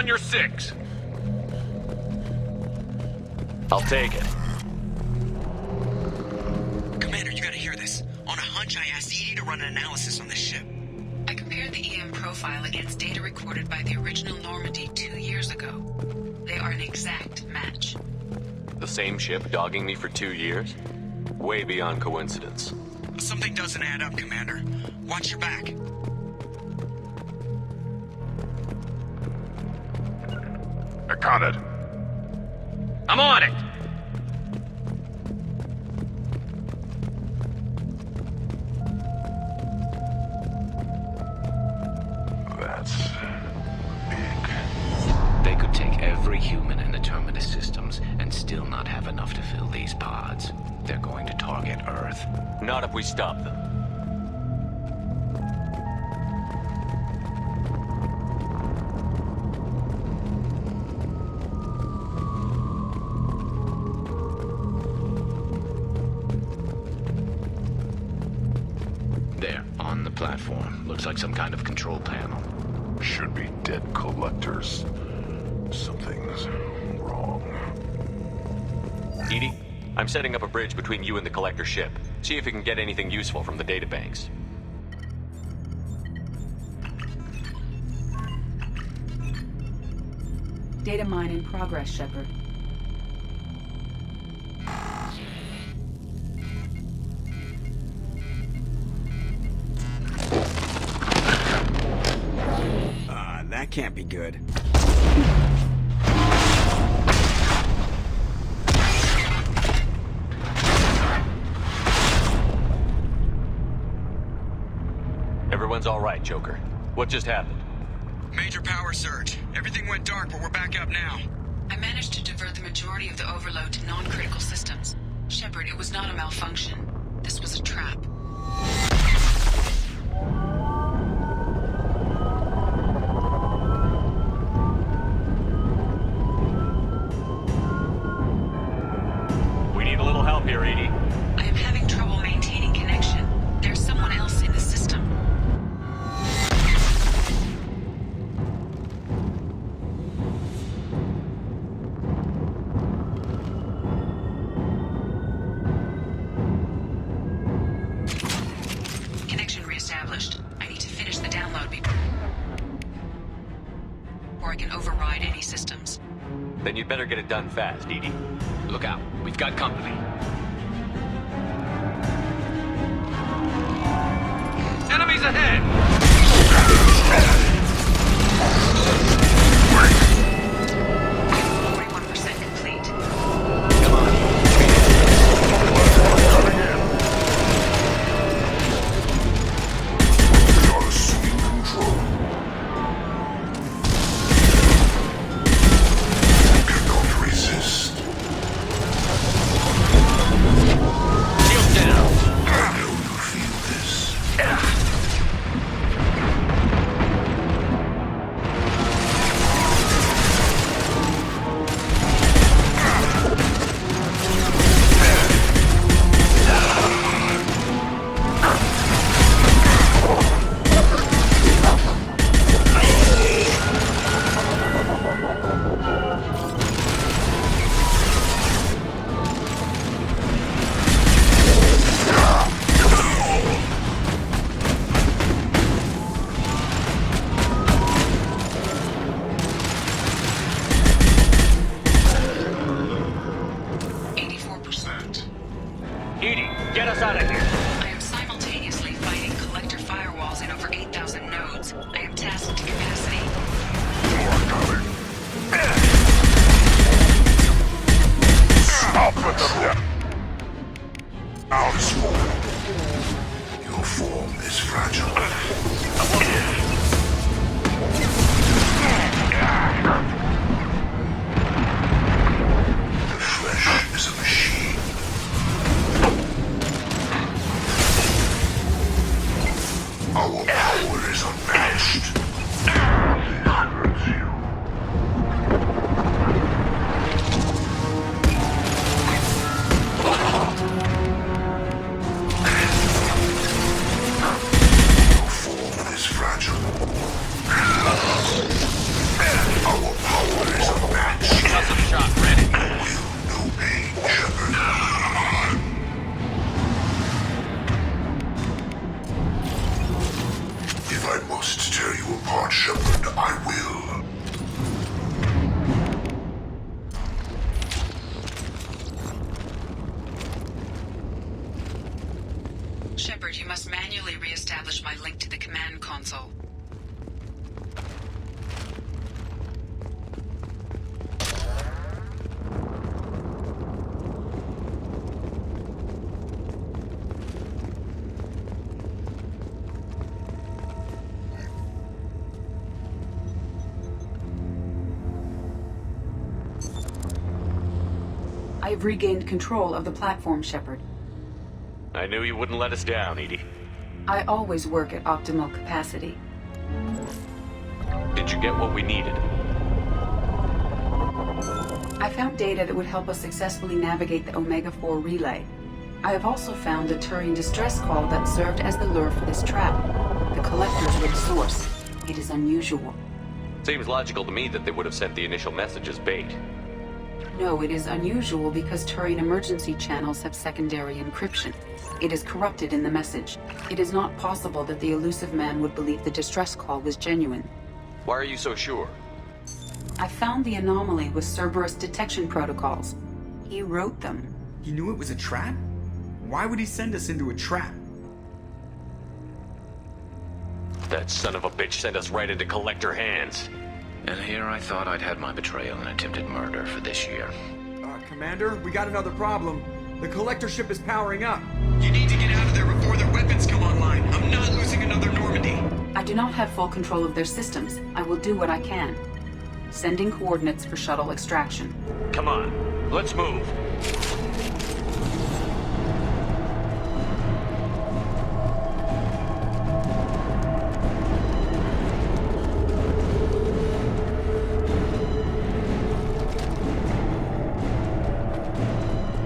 on your 6. I'll take it. Commander, you gotta hear this. On a hunch, I asked Edie to run an analysis on this ship. I compared the EM profile against data recorded by the original Normandy 2 years ago. They are an exact match. The same ship dogging me for 2 years? Way beyond coincidence. Something doesn't add up, Commander. Watch your back. I caught it. I'm on it! That's big. They could take every human in the Terminus systems and still not have enough to fill these pods. They're going to target Earth. Not if we stop them. There, on the platform. Looks like some kind of control panel. Should be dead collectors. Something's wrong. Edie, I'm setting up a bridge between you and the collector ship. See if you can get anything useful from the databanks. Data mine in progress, Shepard. That can't be good. Everyone's all right, Joker. What just happened? Major power surge. Everything went dark, but we're back up now. I managed to divert the majority of the overload to non-critical systems. Shepard, it was not a malfunction. This was a trap. We need a little help here, Edie. I am having trouble maintaining connection. There's someone else in the system. Connection reestablished. I need to finish the download before I can override any systems. Then you'd better get it done fast, Edie. Look out. We've got company. Enemies ahead! 41% complete. Come on. Got a sweet control. Cannot resist. Shield down! I know you feel this. I have regained control of the platform, Shepard. I knew you wouldn't let us down, Edie. I always work at optimal capacity. Did you get what we needed? I found data that would help us successfully navigate the Omega-4 relay. I have also found a Turing distress call that served as the lure for this trap. The collectors were the source. It is unusual. Seems logical to me that they would have sent the initial message as bait. No, it is unusual because Turing emergency channels have secondary encryption. It is corrupted in the message. It is not possible that the elusive man would believe the distress call was genuine. Why are you so sure? I found the anomaly with Cerberus detection protocols. He wrote them. He knew it was a trap? Why would he send us into a trap? That son of a bitch sent us right into collector hands. And here I thought I'd had my betrayal and attempted murder for this year. Commander, we got another problem. The collector ship is powering up. You need to get out of there before their weapons come online. I'm not losing another Normandy. I do not have full control of their systems. I will do what I can. Sending coordinates for shuttle extraction. Come on, let's move.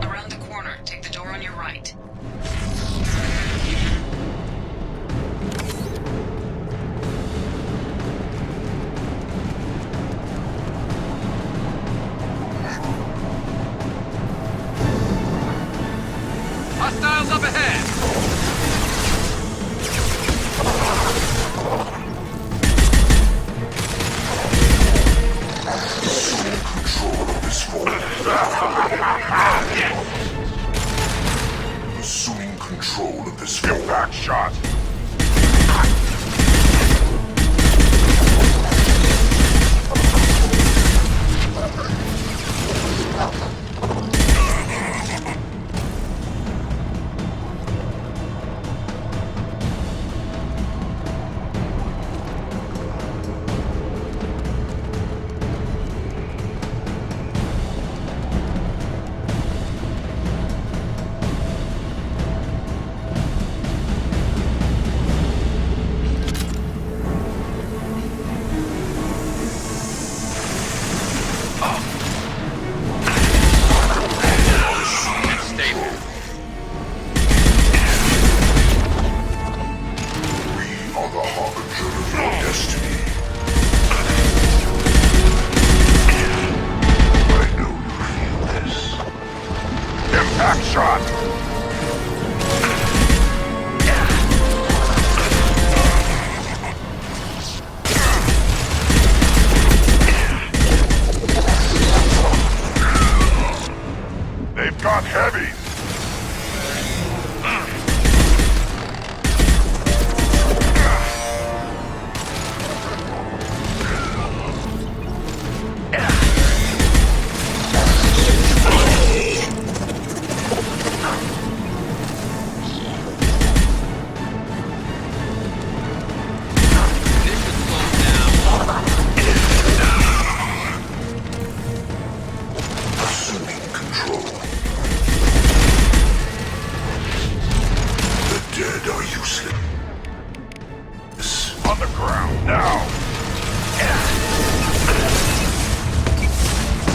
Around the corner, take the door on your right. Hostiles up ahead! Assuming control of this impact shot. Impact shot! They've got heavy! Assuming control. The dead are useless. On the ground, now!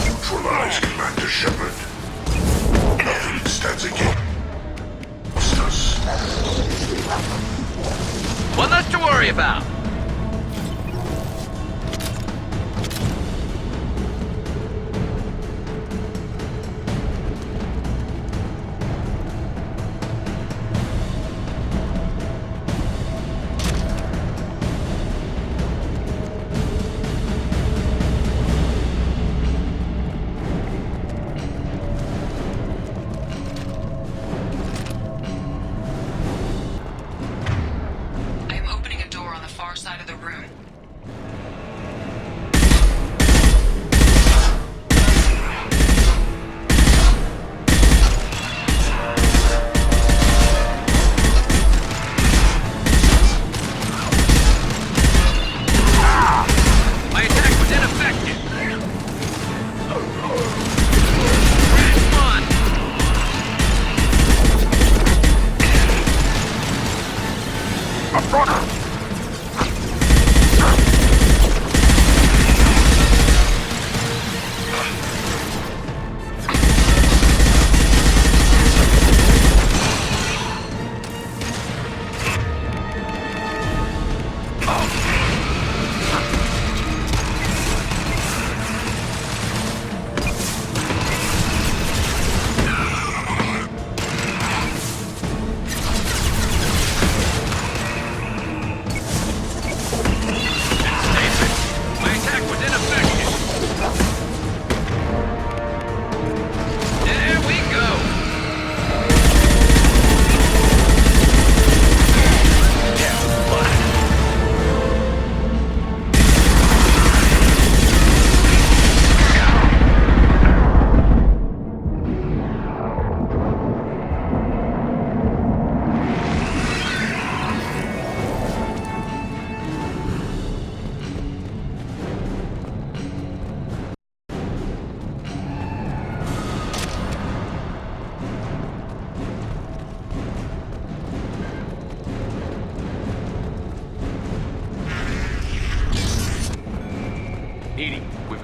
Neutralize Commander Shepard. Nothing stands against us. One less to worry about! I am opening a door on the far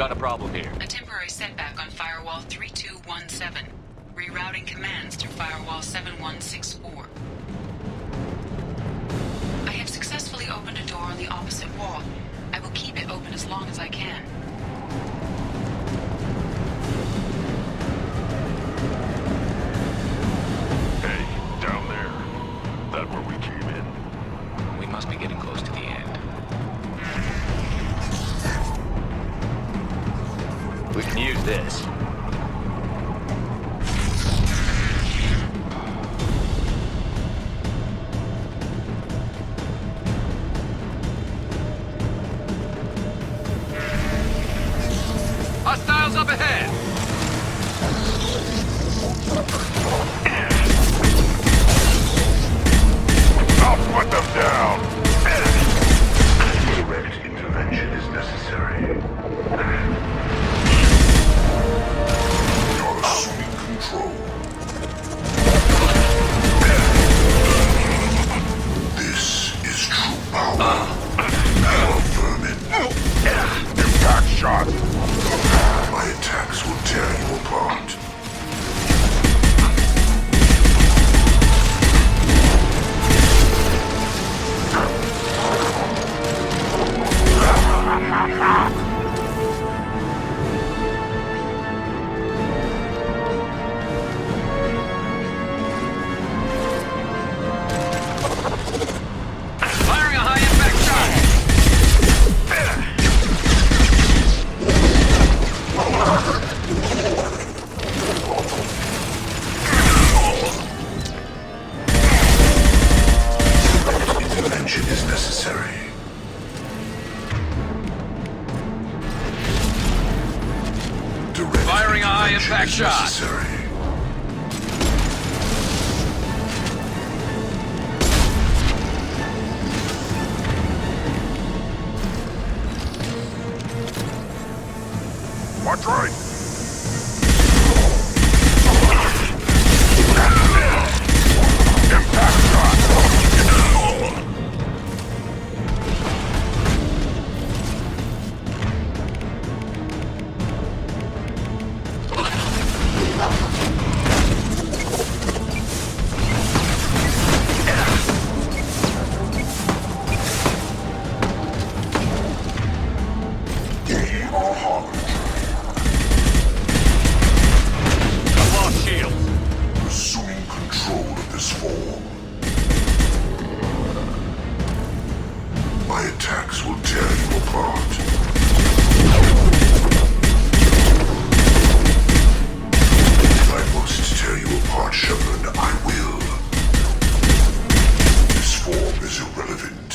got a problem here. A temporary setback on Firewall 3217. Rerouting commands through Firewall 7164. I have successfully opened a door on the opposite wall. I will keep it open as long as I can. Hey, down there. That where we came in? We must be getting close to the end. We can use this. Hostiles up ahead! I'll put them down! Direct intervention is necessary. You're assuming control. This is true power. Power vermin. Impact shot! My attacks will tear you apart. Firing a high-impact shot! Intervention is necessary. Direct Firing a high-impact intervention is shot. necessary. Watch right! Impact shot! Gain or harm. I've lost shield. Assuming control of this form. My attacks will tear you apart. If I must tear you apart, Shepard, I will. This form is irrelevant.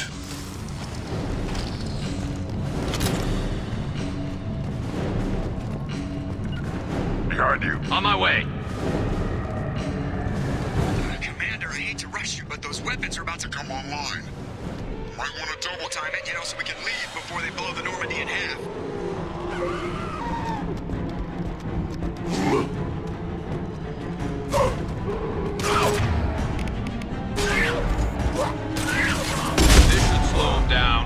Behind you. On my way. Commander, I hate to rush you, but those weapons are about to come online. Might want to double time it, so we can leave before they blow the Normandy in half. This should slow him down.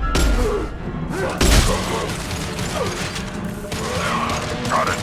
Got it.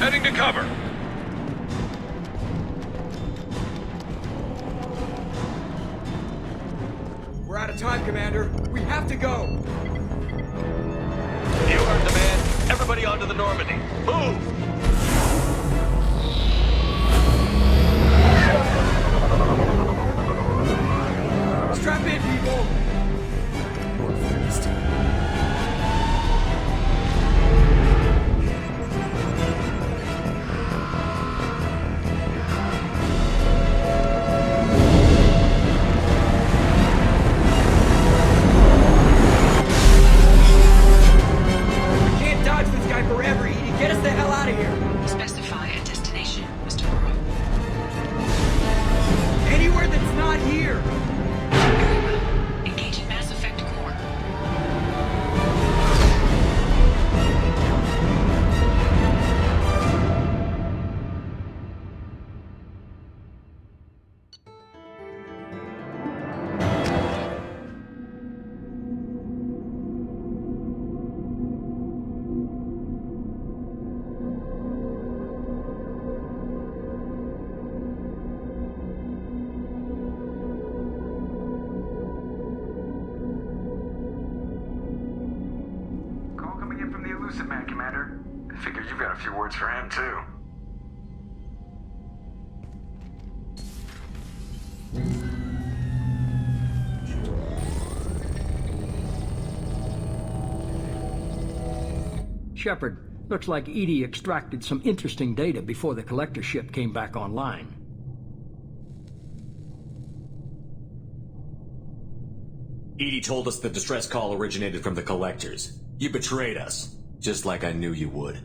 Heading to cover. We're out of time, Commander. We have to go. You heard the man. Everybody onto the Normandy. Move! Strap in, people. Figure you've got a few words for him, too. Shepard, looks like Edie extracted some interesting data before the collector ship came back online. Edie told us the distress call originated from the collectors. You betrayed us, just like I knew you would.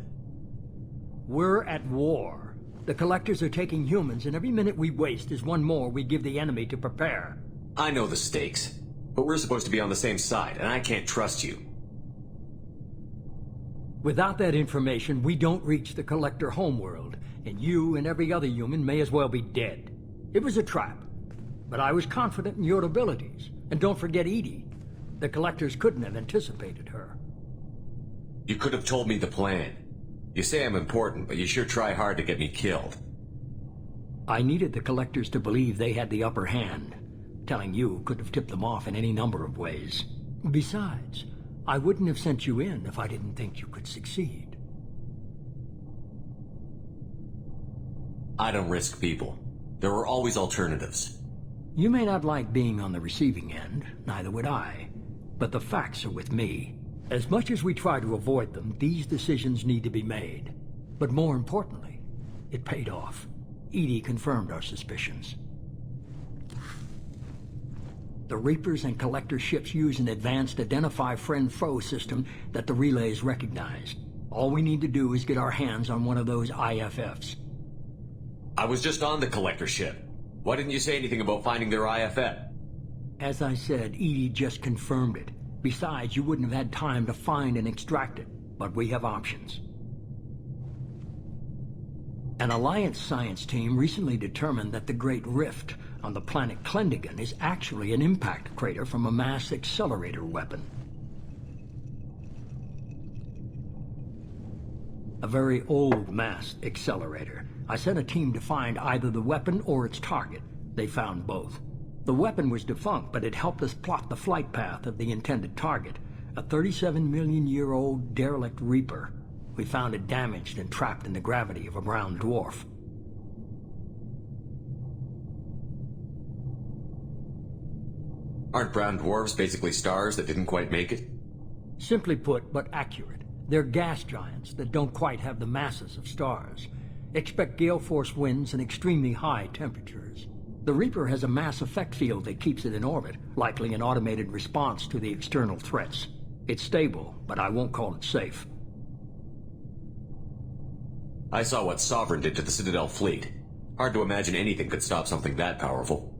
We're at war. The collectors are taking humans, and every minute we waste is one more we give the enemy to prepare. I know the stakes, but we're supposed to be on the same side, and I can't trust you. Without that information, we don't reach the collector homeworld, and you and every other human may as well be dead. It was a trap, but I was confident in your abilities. And don't forget Edie. The collectors couldn't have anticipated her. You could have told me the plan. You say I'm important, but you sure try hard to get me killed. I needed the collectors to believe they had the upper hand. Telling you could have tipped them off in any number of ways. Besides, I wouldn't have sent you in if I didn't think you could succeed. I don't risk people. There are always alternatives. You may not like being on the receiving end, neither would I. But the facts are with me. As much as we try to avoid them, these decisions need to be made. But more importantly, it paid off. Edie confirmed our suspicions. The Reapers and Collector ships use an advanced Identify Friend-Foe system that the relays recognize. All we need to do is get our hands on one of those IFFs. I was just on the Collector ship. Why didn't you say anything about finding their IFF? As I said, Edie just confirmed it. Besides, you wouldn't have had time to find and extract it. But we have options. An Alliance science team recently determined that the Great Rift on the planet Klendigan is actually an impact crater from a mass accelerator weapon. A very old mass accelerator. I sent a team to find either the weapon or its target. They found both. The weapon was defunct, but it helped us plot the flight path of the intended target, a 37-million-year-old derelict Reaper. We found it damaged and trapped in the gravity of a brown dwarf. Aren't brown dwarves basically stars that didn't quite make it? Simply put, but accurate. They're gas giants that don't quite have the masses of stars. Expect gale force winds and extremely high temperatures. The Reaper has a mass effect field that keeps it in orbit, likely an automated response to the external threats. It's stable, but I won't call it safe. I saw what Sovereign did to the Citadel fleet. Hard to imagine anything could stop something that powerful.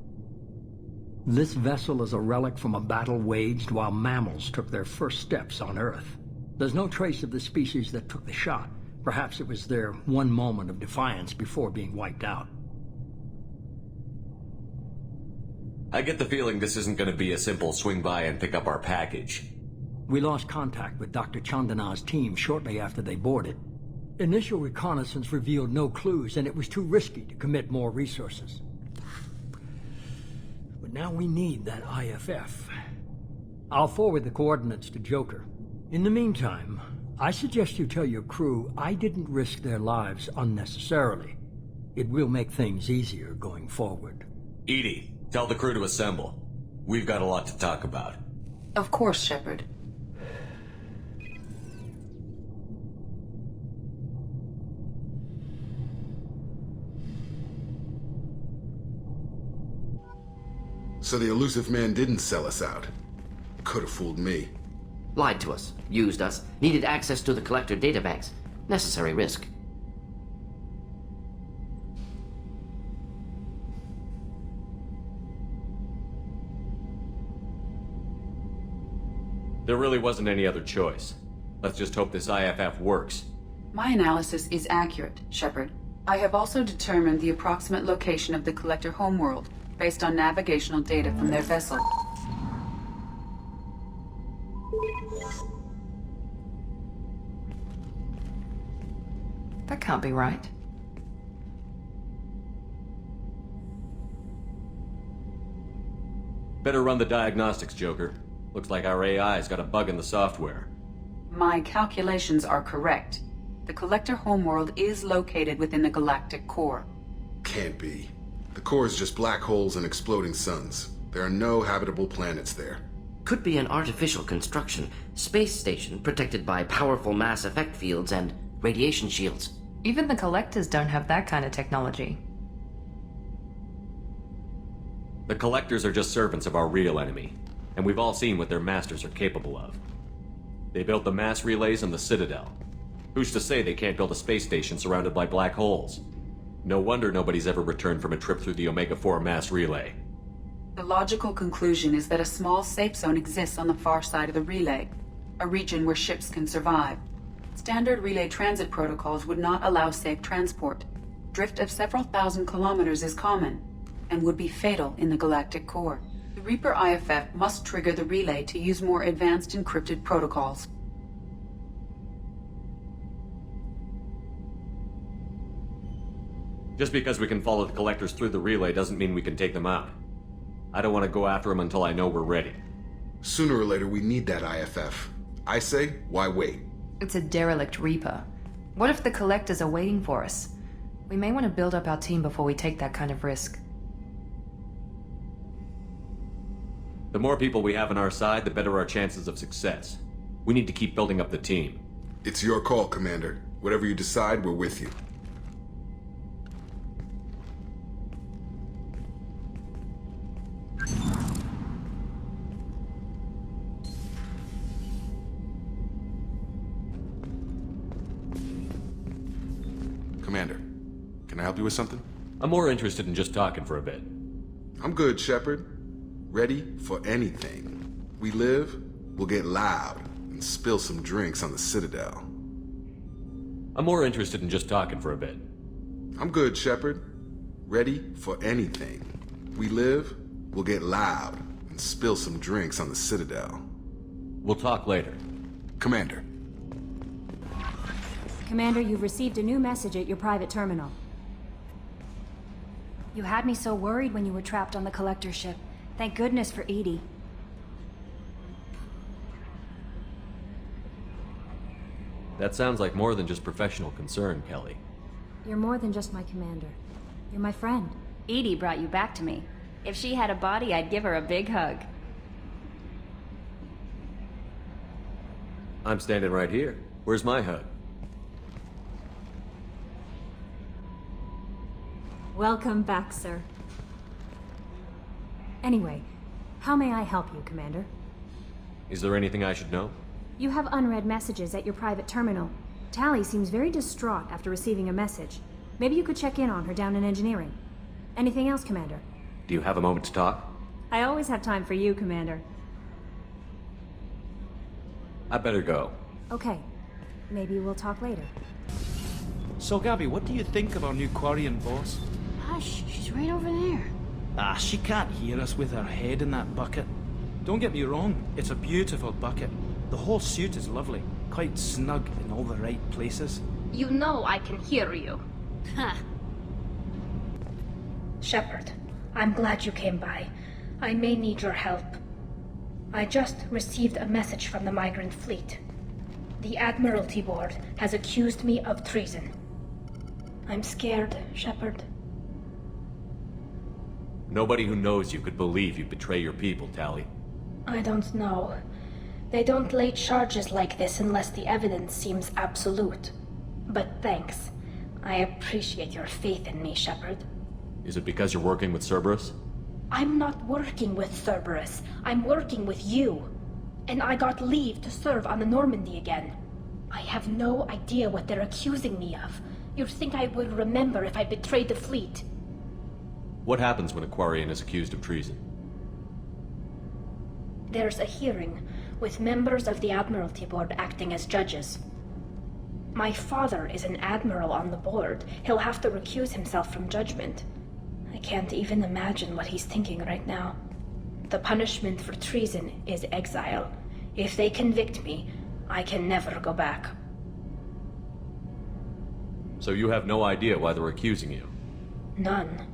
This vessel is a relic from a battle waged while mammals took their first steps on Earth. There's no trace of the species that took the shot. Perhaps it was their one moment of defiance before being wiped out. I get the feeling this isn't going to be a simple swing by and pick up our package. We lost contact with Dr. Chandana's team shortly after they boarded. Initial reconnaissance revealed no clues, and it was too risky to commit more resources. But now we need that IFF. I'll forward the coordinates to Joker. In the meantime, I suggest you tell your crew I didn't risk their lives unnecessarily. It will make things easier going forward. Edie, tell the crew to assemble. We've got a lot to talk about. Of course, Shepard. So the elusive man didn't sell us out. Could have fooled me. Lied to us, used us, needed access to the Collector databanks. Necessary risk. There really wasn't any other choice. Let's just hope this IFF works. My analysis is accurate, Shepard. I have also determined the approximate location of the Collector homeworld, based on navigational data from their vessel. That can't be right. Better run the diagnostics, Joker. Looks like our AI's got a bug in the software. My calculations are correct. The Collector homeworld is located within the galactic core. Can't be. The core is just black holes and exploding suns. There are no habitable planets there. Could be an artificial construction, space station protected by powerful mass effect fields and radiation shields. Even the Collectors don't have that kind of technology. The Collectors are just servants of our real enemy, and we've all seen what their masters are capable of. They built the mass relays on the Citadel. Who's to say they can't build a space station surrounded by black holes? No wonder nobody's ever returned from a trip through the Omega-4 mass relay. The logical conclusion is that a small safe zone exists on the far side of the relay, a region where ships can survive. Standard relay transit protocols would not allow safe transport. Drift of several thousand kilometers is common, and would be fatal in the galactic core. The Reaper IFF must trigger the relay to use more advanced encrypted protocols. Just because we can follow the Collectors through the relay doesn't mean we can take them out. I don't want to go after them until I know we're ready. Sooner or later, we need that IFF. I say, why wait? It's a derelict Reaper. What if the Collectors are waiting for us? We may want to build up our team before we take that kind of risk. The more people we have on our side, the better our chances of success. We need to keep building up the team. It's your call, Commander. Whatever you decide, we're with you. Commander, can I help you with something? I'm more interested in just talking for a bit. I'm good, Shepard. Ready for anything. We live, we'll get loud, and spill some drinks on the Citadel. I'm more interested in just talking for a bit. I'm good, Shepard. Ready for anything. We live, we'll get loud, and spill some drinks on the Citadel. We'll talk later. Commander. Commander, you've received a new message at your private terminal. You had me so worried when you were trapped on the Collector ship. Thank goodness for Edie. That sounds like more than just professional concern, Kelly. You're more than just my commander. You're my friend. Edie brought you back to me. If she had a body, I'd give her a big hug. I'm standing right here. Where's my hug? Welcome back, sir. Anyway, how may I help you, Commander? Is there anything I should know? You have unread messages at your private terminal. Tally seems very distraught after receiving a message. Maybe you could check in on her down in engineering. Anything else, Commander? Do you have a moment to talk? I always have time for you, Commander. I better go. Okay. Maybe we'll talk later. So, Gabby, what do you think of our new Quarian boss? Hush, she's right over there. Ah, she can't hear us with her head in that bucket. Don't get me wrong, it's a beautiful bucket. The whole suit is lovely, quite snug in all the right places. You know I can hear you. Huh. Shepard, I'm glad you came by. I may need your help. I just received a message from the migrant fleet. The Admiralty Board has accused me of treason. I'm scared, Shepard. Nobody who knows you could believe you betray your people, Tally. I don't know. They don't lay charges like this unless the evidence seems absolute. But thanks. I appreciate your faith in me, Shepard. Is it because you're working with Cerberus? I'm not working with Cerberus. I'm working with you. And I got leave to serve on the Normandy again. I have no idea what they're accusing me of. You'd think I would remember if I betrayed the fleet. What happens when a Quarian is accused of treason? There's a hearing, with members of the Admiralty Board acting as judges. My father is an admiral on the board. He'll have to recuse himself from judgment. I can't even imagine what he's thinking right now. The punishment for treason is exile. If they convict me, I can never go back. So you have no idea why they're accusing you? None.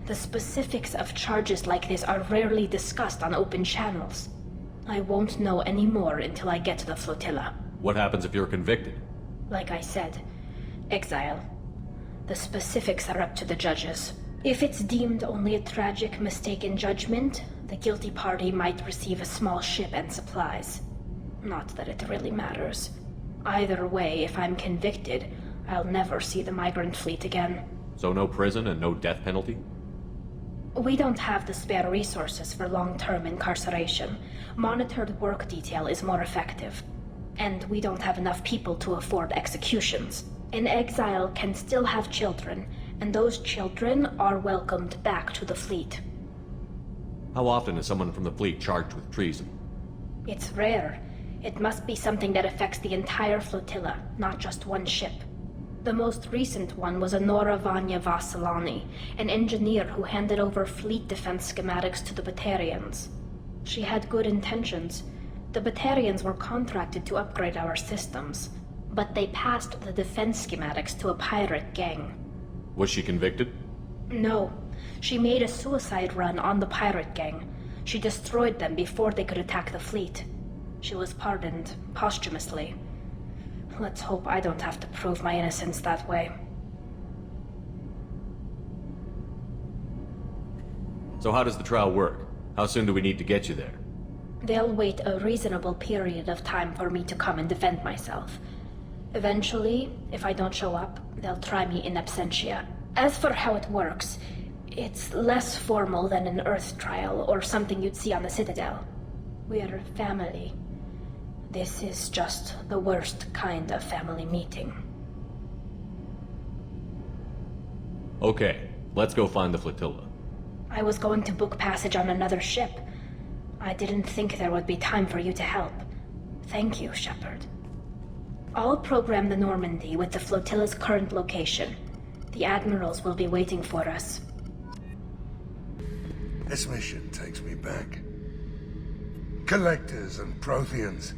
The specifics of charges like this are rarely discussed on open channels. I won't know any more until I get to the flotilla. What happens if you're convicted? Like I said, Exile. The specifics are up to the judges. If it's deemed only a tragic mistake in judgment, the guilty party might receive a small ship and supplies. Not that it really matters. Either way, if I'm convicted, I'll never see the migrant fleet again. So no prison and no death penalty? We don't have the spare resources for long-term incarceration. Monitored work detail is more effective. And we don't have enough people to afford executions. An exile can still have children, and those children are welcomed back to the fleet. How often is someone from the fleet charged with treason? It's rare. It must be something that affects the entire flotilla, not just one ship. The most recent one was Anora Vanya Vasilani, an engineer who handed over fleet defense schematics to the Batarians. She had good intentions. The Batarians were contracted to upgrade our systems, but they passed the defense schematics to a pirate gang. Was she convicted? No. She made a suicide run on the pirate gang. She destroyed them before they could attack the fleet. She was pardoned, posthumously. Let's hope I don't have to prove my innocence that way. So how does the trial work? How soon do we need to get you there? They'll wait a reasonable period of time for me to come and defend myself. Eventually, if I don't show up, they'll try me in absentia. As for how it works, it's less formal than an Earth trial or something you'd see on the Citadel. We're family. This is just the worst kind of family meeting. Okay, let's go find the flotilla. I was going to book passage on another ship. I didn't think there would be time for you to help. Thank you, Shepard. I'll program the Normandy with the flotilla's current location. The admirals will be waiting for us. This mission takes me back. Collectors and Protheans.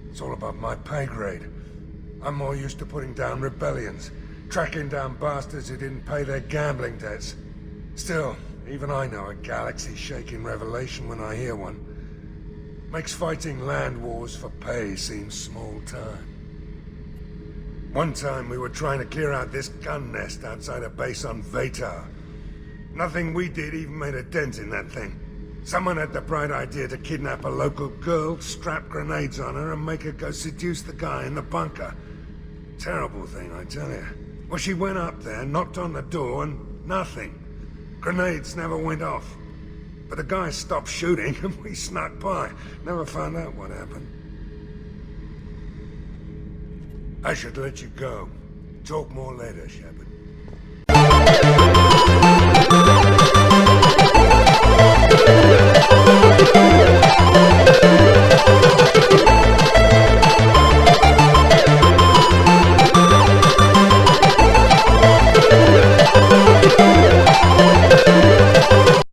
It's all above my pay grade. I'm more used to putting down rebellions, tracking down bastards who didn't pay their gambling debts. Still, even I know a galaxy-shaking revelation when I hear one. Makes fighting land wars for pay seem small time. One time we were trying to clear out this gun nest outside a base on Vatar. Nothing we did even made a dent in that thing. Someone had the bright idea to kidnap a local girl, strap grenades on her, and make her go seduce the guy in the bunker. Terrible thing, I tell you. Well, she went up there, knocked on the door, and nothing. Grenades never went off. But the guy stopped shooting, and we snuck by. Never found out what happened. I should let you go. Talk more later, Shepard.